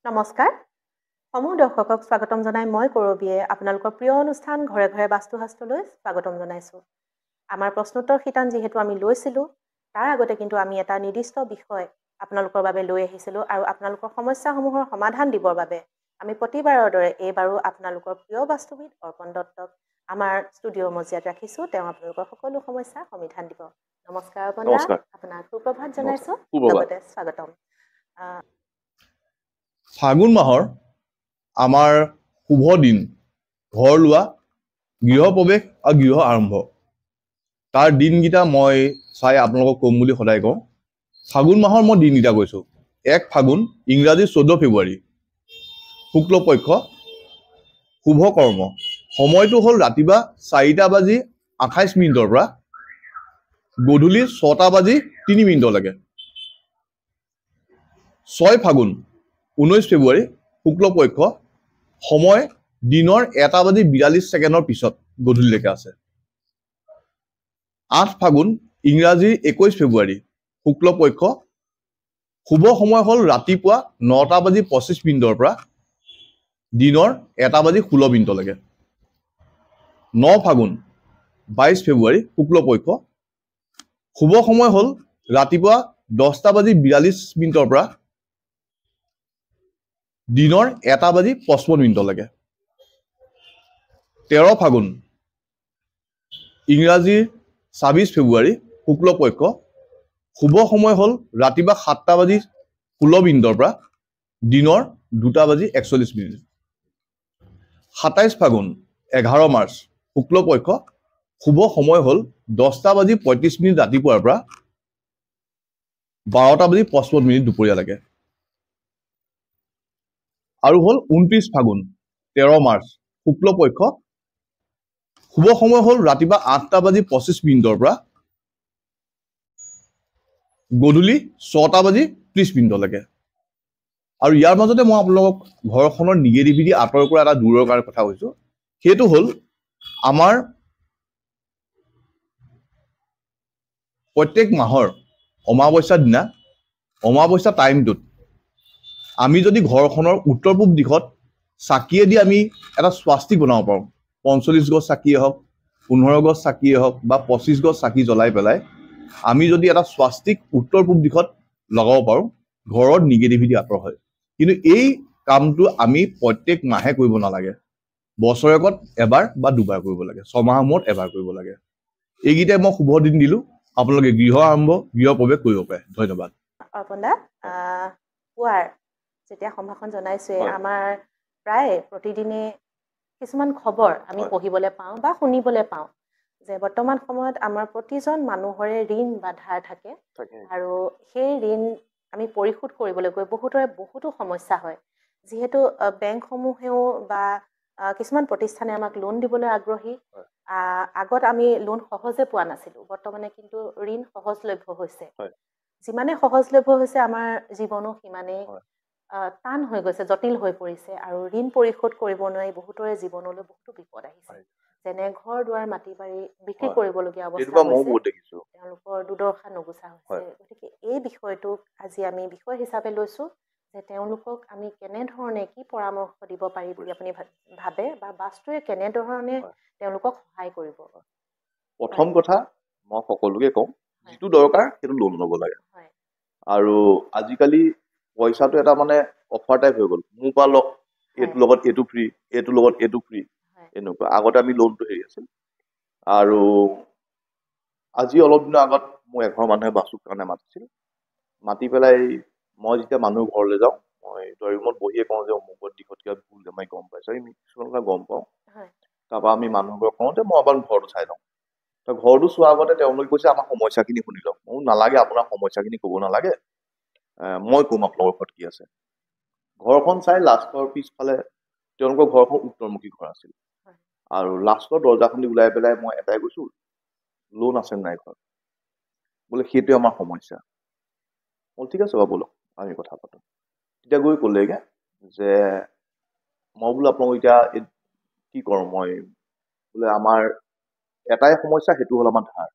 নমস্কাৰ সমূহ দৰ্শকক স্বাগতম জনাই মই কৰবীয়ে আপোনালোকৰ প্ৰিয় অনুষ্ঠান ঘৰে ঘৰে বাস্তুশাস্ত্ৰলৈ স্বাগতম জনাইছোঁ। আমাৰ প্ৰশ্নোত্তৰ শিতান যিহেতু আমি লৈছিলোঁ, তাৰ আগতে কিন্তু আমি এটা নিৰ্দিষ্ট বিষয় আপোনালোকৰ বাবে লৈ আহিছিলোঁ আৰু আপোনালোকৰ সমস্যাসমূহৰ সমাধান দিবৰ বাবে আমি প্ৰতিবাৰৰ দৰে এইবাৰো আপোনালোকৰ প্ৰিয় বাস্তুবিদ অৰ্পণ দত্তক আমাৰ ষ্টুডিঅ'ৰ মজিয়াত ৰাখিছোঁ। তেওঁ আপোনালোকৰ সকলো সমস্যা সমাধান দিব। নমস্কাৰ অৰ্পণ দা, আপোনাক সুপ্ৰভাত জনাইছোঁ, লগতে স্বাগতম। ফাগুন মাহৰ আমাৰ শুভ দিন, ঘৰ লোৱা, গৃহ প্ৰৱেশ আৰু গৃহ আৰম্ভ, তাৰ দিনকেইটা মই চাই আপোনালোকক ক'ম বুলি সদায় কওঁ। ফাগুন মাহৰ মই দিনকেইটা কৈছোঁ। 1 ফাগুন, ইংৰাজী 14 ফেব্ৰুৱাৰী, শুক্লপক্ষ, শুভ কৰ্ম, সময়টো হ'ল ৰাতিপুৱা 4টা বাজি 28 মিনিটৰ পৰা গধূলি 6টা বাজি 3 মিনিটলৈকে। 6 ফাগুন, 19 ফেব্ৰুৱাৰী, শুক্লপক্ষ, সময় দিনৰ 1টা বাজি 42 ছেকেণ্ডৰ পিছত গধূলিলৈকে আছে। 8 ফাগুন, ইংৰাজী 21 ফেব্ৰুৱাৰী, শুক্লপক্ষ, শুভ সময় হ'ল ৰাতিপুৱা 9টা বাজি 25 মিনিটৰ পৰা দিনৰ 1টা বাজি 16 মিনিটলৈকে। 9 ফাগুন, 22 ফেব্ৰুৱাৰী, শুক্লপক্ষ, শুভ সময় হ'ল ৰাতিপুৱা 10টা বাজি 42 মিনিটৰ পৰা দিনৰ 1টা বাজি 55 মিনিটলৈকে। 13 ফাগুন, ইংৰাজী 26 ফেব্ৰুৱাৰী, শুক্লপক্ষ, শুভ সময় হ'ল ৰাতিপুৱা 7টা বাজি 16 মিনিটৰ পৰা দিনৰ 2টা বাজি 41 মিনিট। 27 ফাগুন, 11 মাৰ্চ, শুক্লপক্ষ, শুভ সময় হ'ল 10টা বাজি 35 মিনিট ৰাতিপুৱাৰ পৰা 12টা বাজি 55 মিনিট দুপৰীয়ালৈকে। আৰু হ'ল 29 ফাগুন, 13 মাৰ্চ, শুক্লপক্ষ, শুভ সময় হ'ল ৰাতিপুৱা 8টা বাজি 25 মিনিটৰ পৰা গধূলি 6টা বাজি 30 মিনিটলৈকে। আৰু ইয়াৰ মাজতে মই আপোনালোকক ঘৰখনৰ নিগেটিভিটি আঁতৰ কৰা এটা দূৰৰ কাৰণে কথা কৈছোঁ। সেইটো হ'ল আমাৰ প্ৰত্যেক মাহৰ অমাৱস্যাৰ দিনা, অমাৱস্যা টাইমটোত আমি যদি ঘৰখনৰ উত্তৰ পূব দিশত চাকিয়েদি আমি এটা স্বাস্তিক বনাব পাৰোঁ, 45 গছ চাকিয়ে হওক, 15 গছ চাকিয়ে হওক বা 25 গছ চাকি জ্বলাই পেলাই আমি যদি এটা স্বাস্তিক উত্তৰ পূব দিশত লগাব পাৰোঁ, ঘৰৰ নিগেটিভিটি আঁতৰ হয়। কিন্তু এই কামটো আমি প্ৰত্যেক মাহে কৰিব নালাগে, বছৰেকত এবাৰ বা দুবাৰ কৰিব লাগে, 6 মাহৰ মূৰত এবাৰ কৰিব লাগে। এইকেইটাই মই শুভ দিন দিলোঁ, আপোনালোকে গৃহ আৰম্ভ, গৃহ প্ৰৱেশ কৰিব পাৰে। ধন্যবাদ। অৰ্পণ দা, পুৱাৰ যেতিয়া সম্ভাষণ জনাইছোৱে, আমাৰ প্ৰায় প্ৰতিদিনে কিছুমান খবৰ আমি পঢ়িবলৈ পাওঁ বা শুনিবলৈ পাওঁ যে বৰ্তমান সময়ত আমাৰ প্ৰতিজন মানুহৰে ঋণ বা ধাৰ থাকে আৰু সেই ঋণ আমি পৰিশোধ কৰিবলৈ গৈ বহুতো সমস্যা হয়। যিহেতু বেংকসমূহেও বা কিছুমান প্ৰতিষ্ঠানে আমাক লোন দিবলৈ আগ্ৰহী। আগত আমি লোন সহজে পোৱা নাছিলোঁ, বৰ্তমানে কিন্তু ঋণ সহজলভ্য হৈছে। যিমানে সহজলভ্য হৈছে আমাৰ জীৱনো সিমানেই টান হৈ গৈছে, জটিল হৈ পৰিছে আৰু ঋণ পৰিশোধ কৰিব নোৱাৰি বহুতৰে জীৱনলৈ বহুতো বিপদ আহিছে। যেনে ঘৰ দুৱাৰ মাটি বাৰী বিক্ৰী কৰিবলগীয়া অৱস্থা হৈছে, তেওঁলোকৰ দুৰ্দশা নুগুচা হৈছে। গতিকে এই বিষয়টোক আজি আমি বিষয় হিচাপে লৈছোঁ যে তেওঁলোকক আমি কেনেধৰণে কি পৰামৰ্শ দিব পাৰি বুলি আপুনি ভাবে বা বাস্তুৱে কেনেধৰণে তেওঁলোকক সহায় কৰিব? প্ৰথম কথা মই সকলোকে কওঁ, যিটো দৰকাৰ সেইটো লোন ল'ব লাগে। আৰু আজিকালি পইচাটো এটা মানে অফাৰ টাইপ হৈ গ'ল, মোৰ পৰা লওক, এইটোৰ লগত এইটো ফ্ৰী, এইটোৰ লগত এইটো ফ্ৰী, এনেকুৱা। আগতে আমি লোনটো হেৰি আছিল। আৰু আজি অলপ দিনৰ আগত মোক এঘৰ মানুহে বাস্তুৰ কাৰণে মাতিছিল। মাতি পেলাই মই যেতিয়া মানুহ ঘৰলৈ যাওঁ, মই ৰুমত বহিয়ে কওঁ যে অমুকত দিশত কিবা ভুল মই গম পাইছোঁ, আমি কিছুমান কথা গম পাওঁ। তাৰপৰা আমি মানুহবোৰক কওঁতে মই এবাৰ ঘৰটো চাই লওঁ। ঘৰটো চোৱাৰ আগতে তেওঁলোকে কৈছে আমাৰ সমস্যাখিনি শুনি লওক। মোৰ নালাগে, আপোনাৰ সমস্যাখিনি ক'ব নালাগে, মই ক'ম আপোনালোকৰ ঘৰত কি আছে। ঘৰখন চাই লাষ্টৰ পিছফালে তেওঁলোকৰ ঘৰখন উত্তৰমুখী ঘৰ আছিল। আৰু লাষ্টৰ দৰ্জাখনি ওলাই পেলাই মই এটাই কৈছোঁ, লোন আছে নাই ঘৰত? বোলে সেইটোৱে আমাৰ সমস্যা। বোলে ঠিক আছে বাৰু, ব'লক আমি কথা পাতোঁ। তেতিয়া গৈ ক'লেগে যে মই বোলো আপোনালোক এতিয়া কি কৰোঁ? মই বোলে আমাৰ এটাই সমস্যা, সেইটো হ'ল আমাৰ ধাৰ।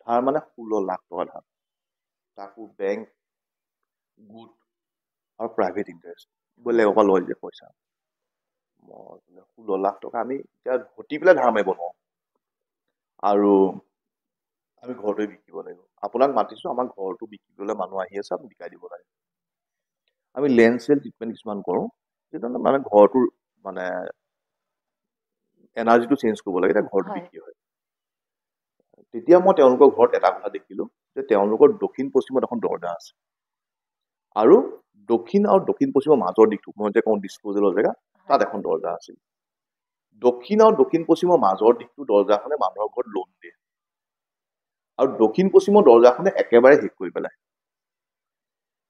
ধাৰ মানে 16 লাখ টকা ধাৰ, তাকো বেংক, গোট আৰু প্ৰাইভেট ইণ্টাৰেষ্ট বেলেগৰ পৰা লয় যে পইচা 16 লাখ টকা আমি এতিয়া ঘটি পেলাই ধাৰ মাৰিব নোৱাৰোঁ আৰু আমি ঘৰটোৱে বিকিব লাগিব আপোনাক মাতিছোঁ আমাৰ ঘৰটো বিকিবলৈ মানুহ আহি আছে আমি বিকাই দিব লাগে আমি লেণ্ড চেল ট্ৰিটমেণ্ট কিছুমান কৰোঁ যিটো মানে ঘৰটোৰ মানে এনাৰ্জিটো চেঞ্জ কৰিব লাগে এতিয়া ঘৰটো বিক্ৰী হয় তেতিয়া মই তেওঁলোকৰ ঘৰত এটা কথা দেখিলোঁ যে তেওঁলোকৰ দক্ষিণ পশ্চিমত এখন দৰজা আছে আৰু দক্ষিণ আৰু দক্ষিণ পশ্চিমৰ মাজৰ দিশটো মই যে কওঁ ডিছপ'জেলৰ জেগা তাত এখন দৰজা আছিল দক্ষিণ আৰু দক্ষিণ পশ্চিমৰ মাজৰ দিশটো দৰজাখনে মানুহৰ ঘৰত লোন দিয়ে আৰু দক্ষিণ পশ্চিমৰ দৰজাখনে একেবাৰে শেষ কৰি পেলায়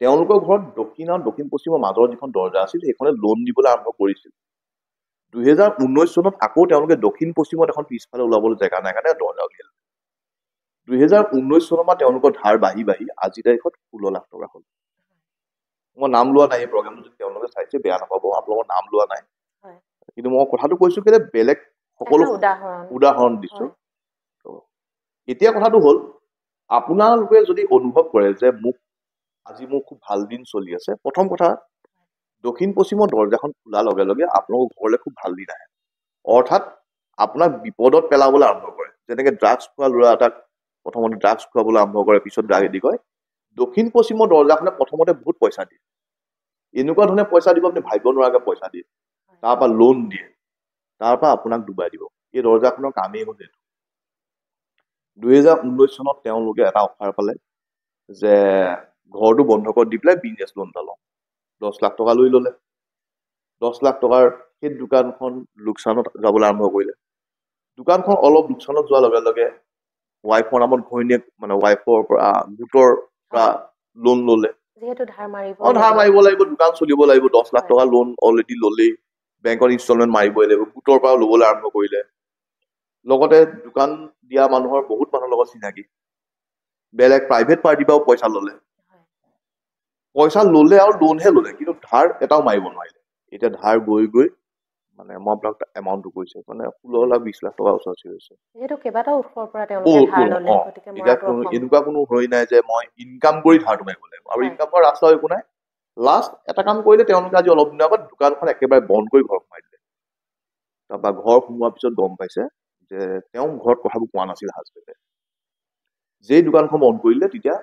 তেওঁলোকৰ ঘৰত দক্ষিণ আৰু দক্ষিণ পশ্চিমৰ মাজৰ যিখন দৰজা আছিল সেইখনে লোন দিবলৈ আৰম্ভ কৰিছিল 2019 চনত আকৌ তেওঁলোকে দক্ষিণ পশ্চিমত এখন পিছফালে ওলাবলৈ জেগা নাই কাৰণে দৰজা উলিয়ালে 2019 চনৰ পৰা তেওঁলোকৰ ধাৰ বাঢ়ি বাঢ়ি আজি তাৰিখত 16 লাখ টকা হ'ল মই নাম লোৱা নাই এই প্ৰগ্ৰামটো যদি তেওঁলোকে চাইছে বেয়া নাপাব আপোনালোকৰ নাম লোৱা নাই কিন্তু মই কথাটো কৈছো যে বেলেগ সকলো উদাহৰণ দিছো এতিয়া কথাটো হ'ল আপোনালোকে যদি অনুভৱ কৰে যে মোক আজি মোৰ খুব ভাল দিন চলি আছে প্ৰথম কথা দক্ষিণ পশ্চিমৰ দৰজাখন খোলাৰ লগে লগে আপোনালোকৰ ঘৰলৈ খুব ভাল দিন আহে অৰ্থাৎ আপোনাক বিপদত পেলাবলৈ আৰম্ভ কৰে যেনেকে ড্ৰাগছ খোৱা ল'ৰা এটাক প্ৰথমতে ড্ৰাগছ খুৱাবলৈ আৰম্ভ কৰে পিছত ড্ৰাগ এৰি কয় দক্ষিণ পশ্চিমৰ দৰজাখনে প্ৰথমতে বহুত পইচা দিয়ে এনেকুৱা ধৰণে পইচা দিব আপুনি ভাবিব নোৱাৰাকে পইচা দিয়ে তাৰপৰা লোন দিয়ে তাৰপৰা আপোনাক ডুবাই দিব এই দৰজাখনৰ কামেই হ'ল এইটো 2019 চনত তেওঁলোকে এটা অফাৰ পালে যে ঘৰটো বন্ধকত দি পেলাই বিজনেছ লোন এটা লওঁ 10 লাখ টকা লৈ ল'লে 10 লাখ টকাৰ সেই দোকানখন লোকচানত যাবলৈ আৰম্ভ কৰিলে দোকানখন অলপ লোকচানত যোৱাৰ লগে লগে ৱাইফৰ নামত ঘৈণীয়েক মানে ৱাইফৰ পৰা গোটৰ পৰা লোন ল'লে যেহেতু ধাৰ মাৰিব লাগিব দোকান চলিব লাগিব 10 লাখ টকা লোন অলৰেডি ল'লেই বেংকৰ ইনষ্টলমেণ্ট মাৰিবই লাগিব গোটৰ পৰা ল'বলৈ আৰম্ভ কৰিলে লগতে দোকান দিয়া মানুহৰ বহুত মানুহৰ লগত চিনাকি বেলেগ প্ৰাইভেট পাৰ্টিৰ পৰাও পইচা ল'লে আৰু লোনহে ল'লে কিন্তু ধাৰ এটাও মাৰিব নোৱাৰিলে এতিয়া ধাৰ গৈ গৈ মানে মই আপোনাক এমাউণ্টটো কৈছো মানে 16 লাখ 20 লাখ টকা ওচৰ-চৰি হৈছে যেহেতু কেইবাটাও উৎসৰ পৰা তেওঁলোকে ধাৰ ল'লে গতিকে এনেকুৱা কোনো হৈ নাই যে মই ইনকাম কৰি ধাৰটো মাৰিব লাগিব আৰু ইনকাম কৰাৰ ৰাস্তা একো নাই লাষ্ট এটা কাম কৰিলে তেওঁলোকে আজি অলপ দিনৰ আগত দোকানখন একেবাৰে বন্ধ কৰি ঘৰ সোমাই দিলে তাৰপৰা ঘৰ সোমোৱাৰ পিছত গম পাইছে যে তেওঁ ঘৰত কথাবোৰ কোৱা নাছিল হাজবেণ্ডে যেই দোকানখন বন্ধ কৰিলে তেতিয়া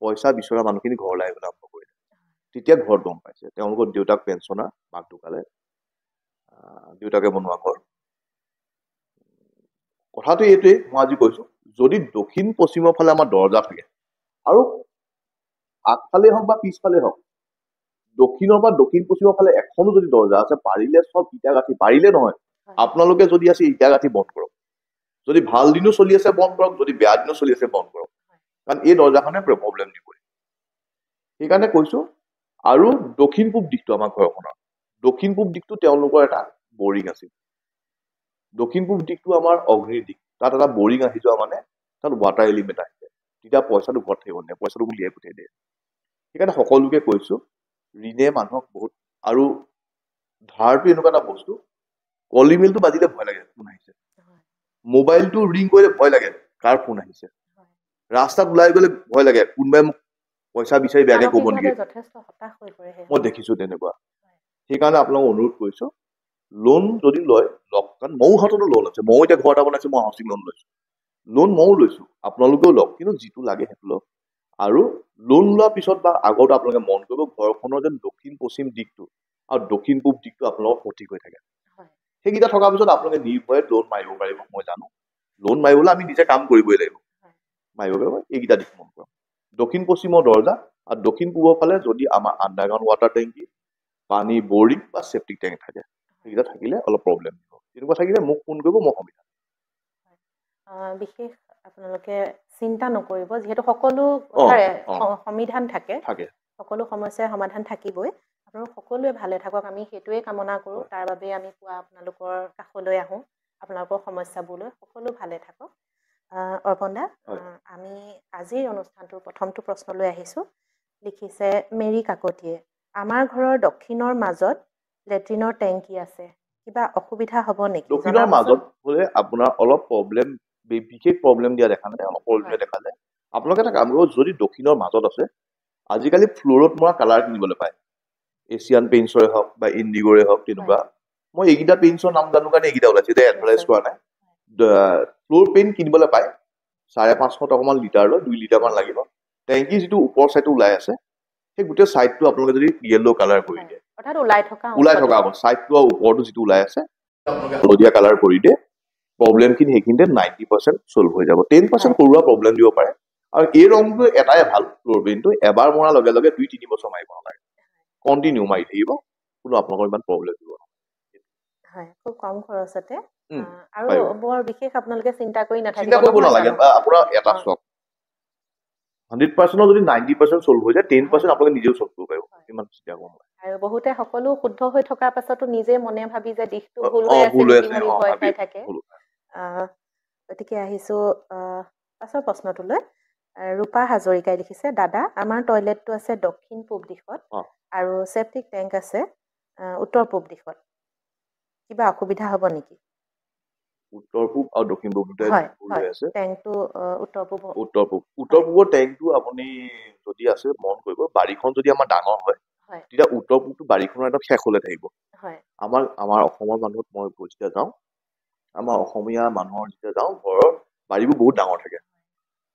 পইচা বিচৰা মানুহখিনি ঘৰলৈ আহিবলৈ আৰম্ভ কৰিলে তেতিয়া ঘৰত গম পাইছে তেওঁলোকৰ দেউতাক পেঞ্চনাৰ মাক ঢুকালে দেউতাকে বনোৱা ঘৰ কথাটো এইটোৱেই মই আজি কৈছো যদি দক্ষিণ পশ্চিমৰ ফালে আমাৰ দৰজা থাকে আৰু আগফালে হওক বা পিছফালে হওক দক্ষিণৰ পৰা দক্ষিণ পশ্চিমৰ ফালে এখনো যদি দৰজা আছে পাৰিলে চব ইটা গাঁঠি পাৰিলে নহয় আপোনালোকে যদি আছে ইটা গাঁঠি বন্ধ কৰক যদি ভাল দিনো চলি আছে বন্ধ কৰক যদি বেয়া দিনো চলি আছে বন্ধ কৰক কাৰণ এই দৰজাখনে প্ৰব্লেম দিবই সেইকাৰণে কৈছো আৰু দক্ষিণ পূব দিশটো আমাৰ ঘৰখনৰ দক্ষিণ পূব দিশটো তেওঁলোকৰ এটা বৰিং আছিল দক্ষিণ পূব দিশটো আমাৰ অগ্নিৰ দিশ তাত এটা বৰিং আহি যোৱা মানে তাত ৱাটাৰ এলিমেণ্ট আহিছে তেতিয়া পইচাটো ঘৰত থাকিব নে পইচাটো উলিয়াই পঠিয়াই দিয়ে সেইকাৰণে সকলোকে কৈছো ঋণে মানুহক বহুত আৰু ধাৰটো এনেকুৱা এটা বস্তু কলিমেলটো বাজিলে ভয় লাগে ফোন আহিছে মোবাইলটো ৰিং কৰিলে ভয় লাগে কাৰ ফোন আহিছে ৰাস্তাত ওলাই গ'লে ভয় লাগে কোনোবাই মোক পইচা বিচাৰি বেয়াকে ক'ব নেকি মই দেখিছো তেনেকুৱা সেইকাৰণে আপোনাক অনুৰোধ কৰিছো লোন যদি লয় লওক কাৰণ ময়ো হাততো লোন আছে ময়ো এতিয়া ঘৰ এটা বনাইছো মই হাউচিং লোন লৈছো লোন ময়ো লৈছো আপোনালোকেও লওক কিন্তু যিটো লাগে সেইটো লওক আৰু লোন লোৱাৰ পিছত বা আগত আপোনালোকে মন কৰিব ঘৰখনৰ যেন দক্ষিণ পশ্চিম দিশটো আৰু দক্ষিণ পূব দিশটো আপোনালোকৰ সঠিক হৈ থাকে সেইকেইটা থকাৰ পিছত আপোনালোকে নিৰ্ভয়ে লোন মাৰিব পাৰিব মই জানো লোন মাৰিবলৈ আমি নিজে কাম কৰিবই লাগিব মাৰিব পাৰিব এইকেইটা দিশ মন কৰক দক্ষিণ পশ্চিমৰ দৰজা আৰু দক্ষিণ পূবৰ ফালে যদি আমাৰ আণ্ডাৰগ্ৰাউণ্ড ৱাটাৰ টেংকি পানী বৰিং বা চেপ্টিক টেংক থাকে সেইকেইটা থাকিলে অলপ প্ৰব্লেম দিব তেনেকুৱা থাকিলে মোক ফোন কৰিব মই সুবিধা বিশেষ আপোনালোকে চিন্তা নকৰিব যিহেতু সকলো সমাধান থাকে সকলো সমস্যাৰ সমাধান থাকিবই আপোনালোক সকলোৱে ভালে থাকক আমি সেইটোৱে কামনা কৰোঁ তাৰ বাবে আমি পুৱা আপোনালোকৰ কাষলৈ আহোঁ আপোনালোকৰ সমস্যাবোৰলৈ সকলো ভালে থাকক অৰ্পণ দা আমি আজিৰ অনুষ্ঠানটোৰ প্ৰথমটো প্ৰশ্নলৈ আহিছোঁ লিখিছে মেৰী কাকতিয়ে আমাৰ ঘৰৰ দক্ষিণৰ মাজত লেট্ৰিনৰ টেংকি আছে কিবা অসুবিধা হ'ব নেকি দক্ষিণৰ মাজত হ'লে আপোনাৰ অলপ প্ৰব্লেম বিশেষ প্ৰব্লেম দিয়া দেখা নাই অলপ প্ৰব্লেম দেখা যায় আপোনালোকে এটা কাম কৰিব যদি দক্ষিণৰ মাজত আছে আজিকালি ফ্ল'ৰত মৰা কালাৰ কিনিবলৈ পায় এছিয়ান পেইণ্টছৰে হওক বা ইণ্ডিগৰে হওক তেনেকুৱা মই এইকেইটা পেইণ্টছৰ নাম জানো কাৰণে এইকেইটা ওলাইছে এতিয়া এডভাৰটাইজ কৰা নাই ফ্ল'ৰ পেইণ্ট কিনিবলৈ পায় 550 টকামান লিটাৰ লৈ 2 লিটাৰমান লাগিব টেংকি যিটো ওপৰ চাইডটো ওলাই আছে সেই গোটেই চাইডটো আপোনালোকে যদি য়েল্লো কালাৰ কৰি দিয়ে অৰ্থাৎ ওলাই থকা আগত চাইডটো আৰু ওপৰটো যিটো ওলাই আছে আপোনালোকে হালধীয়া কালাৰ কৰি দিয়ে প্ৰব্লেমখিনি সেইখিনিতে 90% চল্ভ হৈ যাব 10% সৰুৱা প্ৰব্লেম দিব পাৰে আৰু এই ৰংটো এটাই ভাল ফ্ল'ৰ পেইণ্টটো এবাৰ মৰাৰ লগে লগে 2-3 বছৰ মাৰিব নালাগে কণ্টিনিউ মাৰি থাকিব কোনো আপোনালোকৰ ইমান প্ৰব্লেম দিব হয় খুব কম খৰচতে আৰু বৰ বিশেষ আপোনালোকে চিন্তা কৰি নাথাকিব চিন্তা কৰিব নালাগে আপোনাৰ এটা ষ্টক 100% যদি 90% চল্ভ হৈ যায় 10% আপোনালোকে নিজেও চল্ভ কৰিব পাৰিব ইমান চিন্তা কৰিব নালাগে আৰু বহুতে সকলো শুদ্ধ হৈ থকাৰ পাছতো নিজে মনে ভাবি যে দিশটো ভুল হৈ আছে ভয় খাই থাকে গতিকে আহিছো পাছৰ প্ৰশ্নটোলৈ ৰূপা হাজৰিকাই লিখিছে দাদা আমাৰ টয়লেটটো আছে দক্ষিণ পূব দিশত আৰু সেপ্টিক টেংক আছে উত্তৰ পূব দিশত কিবা অসুবিধা হ'ব নেকি উত্তৰ পূব আৰু দক্ষিণ পূব দুটাই হৈ আছে টেংকটো উত্তৰ পূবৰ টেংকটো আপুনি যদি আছে মন কৰিব বাৰীখন যদি আমাৰ ডাঙৰ হয় তেতিয়া উত্তৰ পূবটো বাৰীখনৰ একদম শেষলৈ থাকিব আমাৰ অসমৰ মানুহত মই যেতিয়া যাওঁ আমাৰ অসমীয়া মানুহৰ যেতিয়া যাওঁ ঘৰৰ বাৰীবোৰ বহুত ডাঙৰ থাকে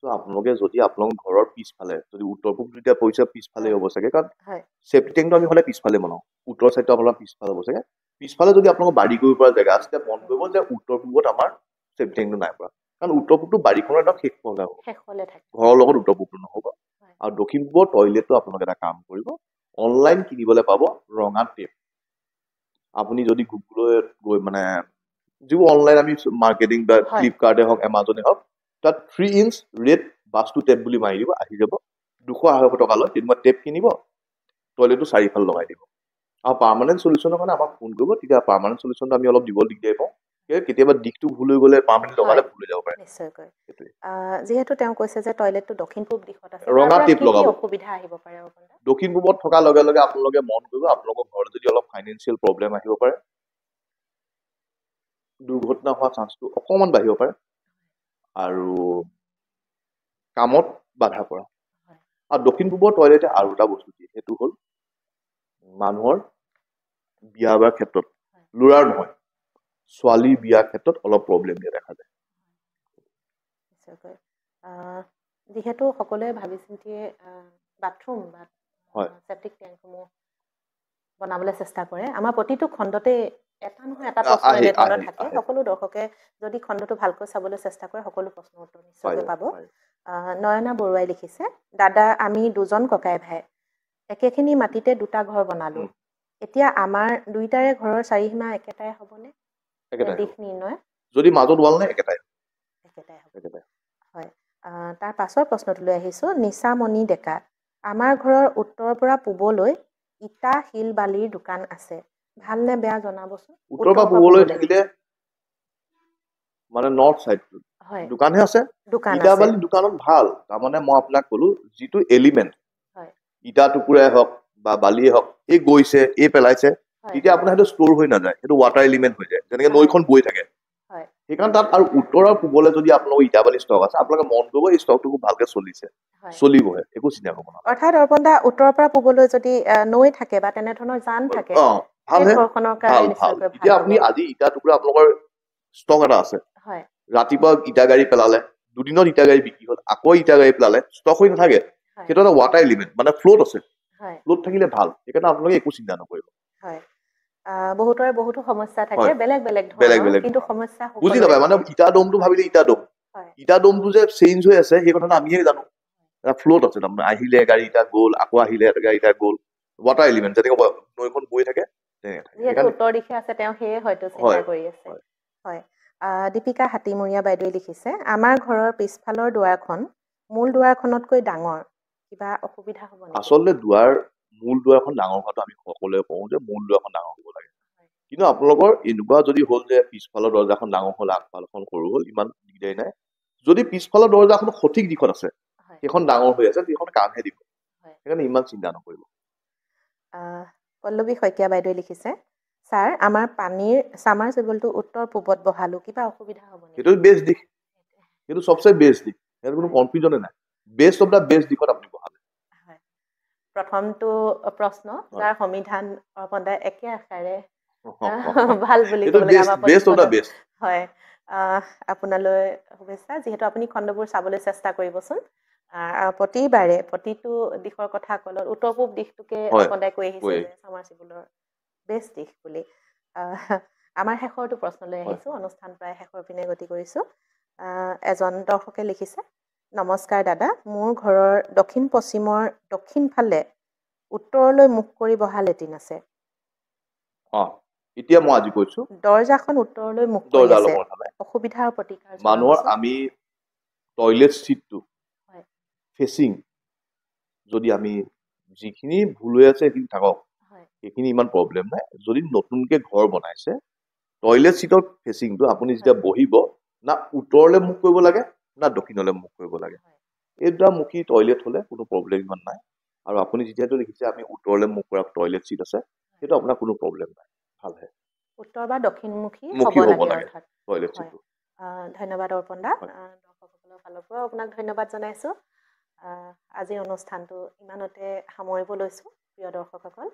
ত' আপোনালোকে যদি আপোনালোকৰ ঘৰৰ পিছফালে যদি উত্তৰ পূব যেতিয়া পৰিছে পিছফালে হ'ব চাগে কাৰণ চেফটি টেংকটো আমি সদায় পিছফালে বনাওঁ উত্তৰ চাইডটো আপোনাৰ পিছফালে হ'ব চাগে পিছফালে যদি আপোনালোকৰ বাৰী কৰিব পৰা জেগা আছে তেতিয়া মন কৰিব যে উত্তৰ পূবত আমাৰ চেফটি টেংকটো নাই পৰা কাৰণ উত্তৰ পূবটো বাৰীখনৰ একদম শেষলৈ হ'ব ঘৰৰ লগত উত্তৰ পূবটো নহ'ব আৰু দক্ষিণ পূবৰ টয়লেটটো আপোনালোকে এটা কাম কৰিব অনলাইন কিনিবলৈ পাব ৰঙা টেপ আপুনি যদি গুগললৈ গৈ মানে যিবোৰ অনলাইন আমি মাৰ্কেটিং বা ফ্লিপকাৰ্টে হওক এমাজনে হওক তাত 3 ইঞ্চ ৰেড বাস্তু টেপ বুলি মাৰি দিব আহি যাব 200-250 টকা লয় তেনেকুৱা টেপ কিনিব টয়লেটটো চাৰিফাল লগাই দিব আৰু পাৰ্মানেণ্ট চলিউশ্যনৰ কাৰণে আমাক ফোন কৰিব তেতিয়া পাৰ্মানেণ্ট চলিউশ্যনটো আমি অলপ দিব দিগদাৰ পাওঁ কেতিয়াবা দিশটো ভুল হৈ গ'লে পাৰ্মানেণ্ট লগালে ভুল হৈ যাব পাৰে নিশ্চয়কৈ যিহেতু তেওঁ কৈছে যে টয়লেটটো দক্ষিণ পূব দিশত আছে ৰঙা টেপ লগাব অসুবিধা আহিব পাৰে দক্ষিণ পূবত থকাৰ লগে লগে আপোনালোকে মন কৰিব আপোনালোকৰ ঘৰত যদি অলপ ফাইনেন্সিয়েল প্ৰব্লেম আহিব পাৰে দুৰ্ঘটনা হোৱা চান্সটো অকণমান বাঢ়িব পাৰে আৰু কামত বাধা পৰা আৰু দক্ষিণ পূবৰ টয়লেটে আৰু এটা বস্তু দিয়ে সেইটো হ'ল মানুহৰ বিয়া বাৰ ক্ষেত্ৰত ল'ৰাৰ নহয় ছোৱালীৰ বিয়াৰ ক্ষেত্ৰত অলপ প্ৰব্লেম দিয়া দেখা যায় যিহেতু সকলোৱে ভাবি চিন্তিয়ে বাথৰুম বা সেপ্টিক টেংকসমূহ বনাবলৈ চেষ্টা কৰে আমাৰ প্ৰতিটো খণ্ডতে এটা নহয় এটা প্ৰশ্ন এনেধৰণৰ থাকে সকলো দৰ্শকে যদি খণ্ডটো ভালকৈ চাবলৈ চেষ্টা কৰে সকলো প্ৰশ্নৰ উত্তৰ নিশ্চয়কৈ পাব নয়না বৰুৱাই লিখিছে দাদা আমি দুজন ককাই ভাই একেখিনি মাটিতে দুটা ঘৰ বনালো এতিয়া আমাৰ দুইটাৰে ঘৰৰ চাৰিসীমা একেটাই হ'বনে দিশ নিৰ্ণয় যদি মাজত ৱাল নাই একেটাই হয় তাৰ পাছৰ প্ৰশ্নটোলৈ আহিছো নিশামণি ডেকা আমাৰ ঘৰৰ উত্তৰৰ পৰা পূবলৈ ইটা শিল বালিৰ দোকান আছে ভাল নে বেয়া জনাবচোন উত্তৰ পৰা পূবলৈ থাকিলে মানে নৰ্থ সাইডটো দোকানহে আছে ইটা বালি দোকানত ভাল তাৰমানে মই আপোনাক ক'লো যিটো এলিমেণ্ট ইটা টুকুৰাই হওক বা বালিয়ে হওক এই গৈছে এই পেলাইছে তেতিয়া আপোনাৰ সেইটো ষ্ট'ৰ হৈ নাযায় সেইটো ৱাটাৰ এলিমেণ্ট হৈ যায় যেনেকে নৈখন বৈ থাকে সেইকাৰণে তাত আৰু উত্তৰ আৰু পূবলৈ যদি আপোনালোকৰ ইটা বালি ষ্টক আছে আপোনালোকে মন কৰিব এই ষ্টকটো খুব ভালকে চলিছে চলিবহে একো চিন্তা কৰিব নালাগে অৰ্থাৎ অৰ্পণ দা উত্তৰৰ পৰা পূবলৈ যদি নৈ থাকে বা তেনেধৰণৰ জান থাকে এতিয়া আপুনি আজি ইটা টুকুৰা আপোনালোকৰ ষ্টক এটা আছে ৰাতিপুৱা ইটা গাড়ী পেলালে দুদিনত ইটা গাড়ী বিক্ৰী হ'ল আকৌ ইটা গাড়ী পেলালে ষ্টক হৈ নাথাকে সেইটো এটা ৱাটাৰ এলিমেণ্ট মানে ফ্ল'ট আছে ফ্ল'ট থাকিলে ভাল সেইকাৰণে আপোনালোকে একো চিন্তা নকৰিব বহুতৰে বহুতো সমস্যা থাকে বেলেগ বেলেগ কিন্তু সমস্যা বুজি নাপায় মানে ইটা দমটো ভাবিলে ইটা দমটো যে চেঞ্জ হৈ আছে সেই কথাটো আমিহে জানো এটা ফ্ল'ট আছে তাৰমানে আহিলে গাড়ী এটা গ'ল আকৌ আহিলে গাড়ী এটা গ'ল ৱাটাৰ এলিমেণ্ট যেনেকে নৈখন বৈ থাকে উত্তৰ দিশে আছে তেওঁ সেয়ে হয়তো চিন্তা কৰি আছে হয় দীপিকা হাতীমূৰীয়া বাইদেৱে লিখিছে আমাৰ ঘৰৰ পিছফালৰ দুৱাৰখন মূল দুৱাৰখনতকৈ ডাঙৰ কিবা অসুবিধা হ'ব নেকি আচলতে মূল দুৱাৰখন ডাঙৰ হোৱাটো আমি সকলোৱে কওঁ যে মূল দুৱাৰখন ডাঙৰ হ'ব লাগে কিন্তু আপোনালোকৰ এনেকুৱা যদি হ'ল যে পিছফালৰ দৰ্জাখন ডাঙৰ হ'ল আগফালখন সৰু হ'ল ইমান দিগদাৰি নাই যদি পিছফালৰ দৰ্জাখন সঠিক দিশত আছে সেইখন ডাঙৰ হৈ আছে সেইখন কামহে দিব সেইকাৰণে ইমান চিন্তা নকৰিব পল্লৱী শইকীয়া বাইদেৱে লিখিছে ছাৰ আমাৰ পানীৰ সামাৰচিবলটো উত্তৰ পূবত বহালো কিবা অসুবিধা হ'ব নেকি সেইটো বেষ্ট দিশ সেইটো সবচে বেষ্ট দিশ ইয়াত কোনো কনফিউজনে নাই বেষ্ট অফ দা বেষ্ট দিশত আপুনি বহালে প্ৰথমটো প্ৰশ্ন হয়। যাৰ সমিধান অৰ্পণদাই একে আশাৰে ভাল বুলি এইটো ক'ব লাগে আমাৰ বেষ্ট অফ দা প্ৰতিবেদন। বেষ্ট। হয়, আপোনালৈ শুভেচ্ছা। যিহেতু আপুনি খণ্ডবোৰ চাবলৈ চেষ্টা কৰিবচোন। প্ৰতিবাৰে প্ৰতিটো দিশৰ কথা ক'লত উত্তৰ পূব দিশটোকে হয়, অৰ্পণদাই কৈ আহিছে কৈ যে চামাৰচিবুলৰ বেষ্ট দিশ বুলি। আমাৰ শেষৰটো প্ৰশ্নলৈ হয়। আহিছোঁ, অনুষ্ঠান প্ৰায় শেষৰ পিনে গতি কৰিছোঁ। এজন দৰ্শকে লিখিছে, নমস্কাৰ দাদা, মোৰ ঘৰৰ দক্ষিণ পশ্চিমৰ দক্ষিণ ফালে উত্তৰলৈ মুখ কৰি বহা লেট্ৰিন আছে। এতিয়া মই আজি কৈছো দৰ্জাখন উত্তৰলৈ মুখ কৰি দৰ্জাৰ আছে। লগত কথা নাই। অসুবিধাৰ প্ৰতিকাৰ মানুহৰ জনাবচোন। আমি টয়লেট চিটটো হয়। ফেচিং যদি আমি যিখিনি ভুল হৈ আছে সেইখিনি থাকক, হয়, সেইখিনি ইমান প্ৰব্লেম নাই। যদি নতুনকে ঘৰ বনাইছে টয়লেট চিটৰ ফেচিংটো আপুনি যেতিয়া বহিব না উত্তৰলৈ মুখ কৰিব লাগে না দক্ষিণলৈ মুখ কৰিব লাগে। হয়, এই দুটা মুখী টয়লেট হলে কোনো প্ৰব্লেম ইমান নাই। আৰু আপুনি যেতিয়াটো লিখিছে আমি উত্তৰলৈ মুখ কৰা টয়লেট চিট আছে, সেইটো আপোনাৰ কোনো প্ৰব্লেম নাই, ভালহে। উত্তৰ বা দক্ষিণমুখী মুখী হ'ব হ'ব লাগে লাগে অৰ্থাৎ। টয়লেট হয়, চিটটো। ধন্যবাদ অৰ্পণদা। হয়। দৰ্শকসকলৰ ফালৰ পৰাও আপোনাক ধন্যবাদ জনাইছোঁ। আজিৰ অনুষ্ঠানটো ইমানতে সামৰিব লৈছোঁ, প্ৰিয় দৰ্শকসকল।